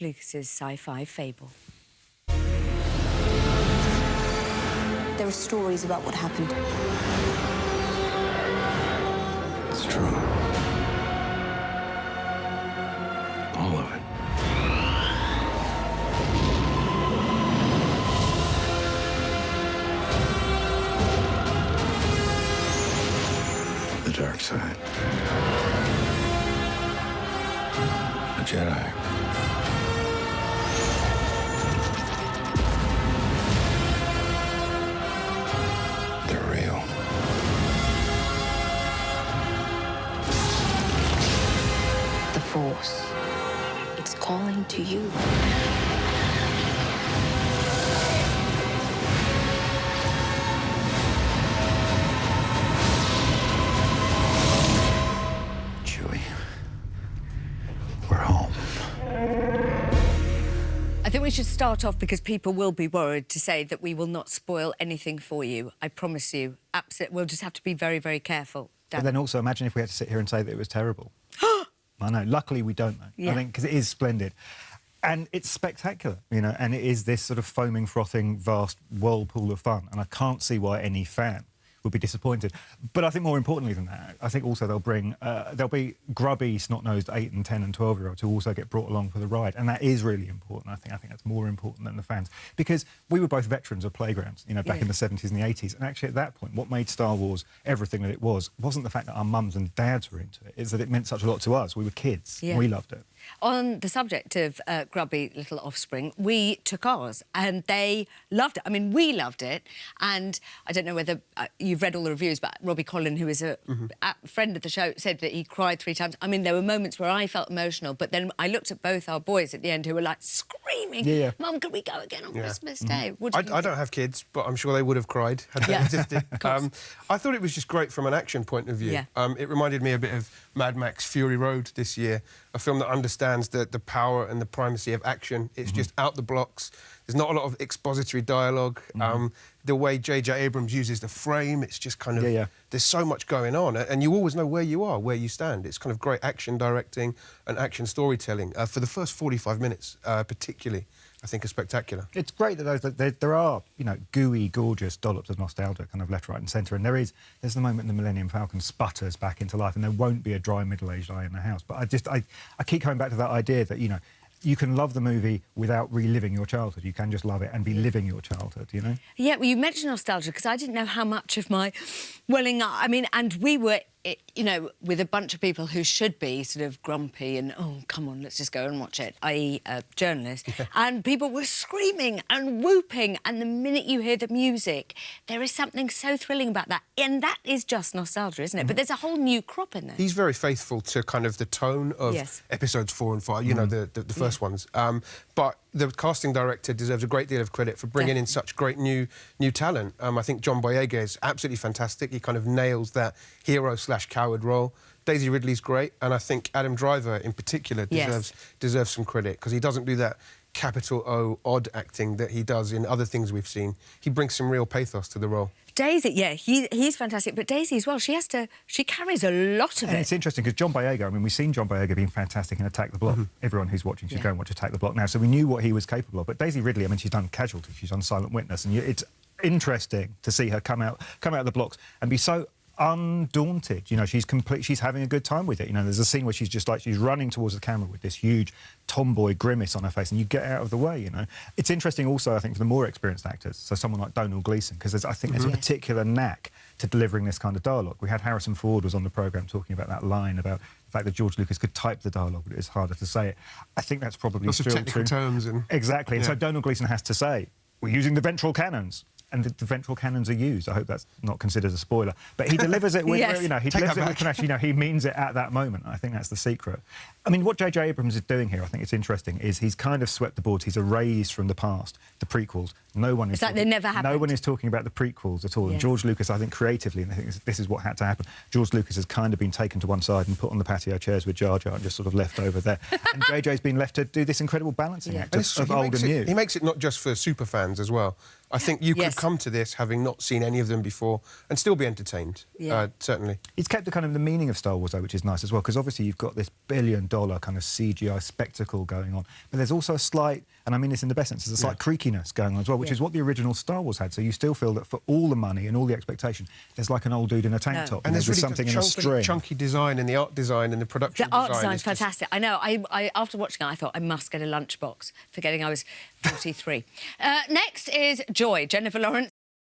Lucas's sci-fi fable. There are stories about what happened. It's true. All of it. The dark side. A Jedi. They're real. The Force. It's calling to you. Chewie. We're home. I think we should start off, because people will be worried, to say that we will not spoil anything for you. I promise you. Absolutely. We'll just have to be very, very careful. But then also imagine if we had to sit here and say that it was terrible. I know. Luckily, we don't know. Yeah. I think because it is splendid. And it's spectacular, you know, and it is this sort of foaming, frothing, vast whirlpool of fun. And I can't see why any fan would be disappointed. But I think more importantly than that, I think also there'll be grubby, snot-nosed 8 and 10 and 12-year-olds who also get brought along for the ride. And that is really important. I think that's more important than the fans. Because we were both veterans of playgrounds, you know, back in the 70s and the 80s. And actually at that point, what made Star Wars everything that it wasn't the fact that our mums and dads were into it, it's that it meant such a lot to us. We were kids. Yeah. We loved it. On the subject of grubby little offspring, we took ours and they loved it. I mean, we loved it. And I don't know whether you've read all the reviews, but Robbie Collin, who is a friend of the show, said that he cried 3 times. I mean, there were moments where I felt emotional, but then I looked at both our boys at the end who were, like, screaming, Mum, can we go again on Christmas Day? I don't have kids, but I'm sure they would have cried had they existed. I thought it was just great from an action point of view. Yeah. It reminded me a bit of Mad Max Fury Road this year, a film that understands the power and the primacy of action. It's just out the blocks. There's not a lot of expository dialogue. The way J.J. Abrams uses the frame, it's just kind of... There's so much going on, and you always know where you are, where you stand. It's kind of great action directing and action storytelling. For the first 45 minutes, particularly, I think are spectacular. It's great that there are, you know, gooey, gorgeous dollops of nostalgia kind of left, right and centre. And there's the moment the Millennium Falcon sputters back into life and there won't be a dry middle-aged eye in the house. But I keep coming back to that idea that, you know, you can love the movie without reliving your childhood. You can just love it and be living your childhood, you know? Yeah, well, you mentioned nostalgia, because I didn't know how much of my welling up... I mean, and we were, you know, with a bunch of people who should be sort of grumpy and, oh, come on, let's just go and watch it, i.e. journalists, and people were screaming and whooping, and the minute you hear the music, there is something so thrilling about that. And that is just nostalgia, isn't it? But there's a whole new crop in there. He's very faithful to kind of the tone of episodes 4 and 5, you know, the first ones. But the casting director deserves a great deal of credit for bringing in such great new talent. I think John Boyega is absolutely fantastic. He kind of nails that hero/coward role. Daisy Ridley's great, and I think Adam Driver in particular deserves some credit, because he doesn't do that capital O odd acting that he does in other things we've seen. He brings some real pathos to the role. Daisy, yeah, he's fantastic, but Daisy as well, she carries a lot of it. And it's interesting, because John Boyega, I mean, we've seen John Boyega being fantastic in Attack the Block. Everyone who's watching should go and watch Attack the Block now, so we knew what he was capable of. But Daisy Ridley, I mean, she's done Casualty, she's done Silent Witness, and it's interesting to see her come out of the blocks and be so undaunted. You know, she's having a good time with it. You know, there's a scene where she's running towards the camera with this huge tomboy grimace on her face, and you get out of the way, you know. It's interesting also, I think, for the more experienced actors, so someone like Domhnall Gleeson, because I think there's a particular knack to delivering this kind of dialogue. We had Harrison Ford was on the programme talking about that line about the fact that George Lucas could type the dialogue, but it's harder to say it. I think that's probably lots of technical terms and... Exactly, and so Domhnall Gleeson has to say, we're using the ventral cannons. And the ventral cannons are used. I hope that's not considered a spoiler. But he delivers it with, you know, he delivers it with connection. You know, he means it at that moment. I think that's the secret. I mean, what J.J. Abrams is doing here, I think it's interesting, is he's kind of swept the boards. He's erased from the past the prequels. No one is... It's like they never happened. No one is talking about the prequels at all. And George Lucas, I think, creatively, and I think this is what had to happen, George Lucas has kind of been taken to one side and put on the patio chairs with Jar Jar and just sort of left over there. And J.J.'s been left to do this incredible balancing act of old and new. He makes it not just for super fans as well. I think you could Yes. come to this having not seen any of them before and still be entertained. Yeah. Certainly. It's kept the kind of the meaning of Star Wars, though, which is nice as well, because obviously you've got this billion-dollar kind of CGI spectacle going on, but there's also a slight, and I mean this in the best sense, there's a slight creakiness going on as well, which is what the original Star Wars had. So you still feel that for all the money and all the expectation, there's like an old dude in a tank top, And there's really something in a string. chunky design in the art design and the production The art design. design's is just- fantastic. I know. I after watching it, I thought I must get a lunchbox, forgetting I was 43. Next is Joy, Jennifer Lawrence.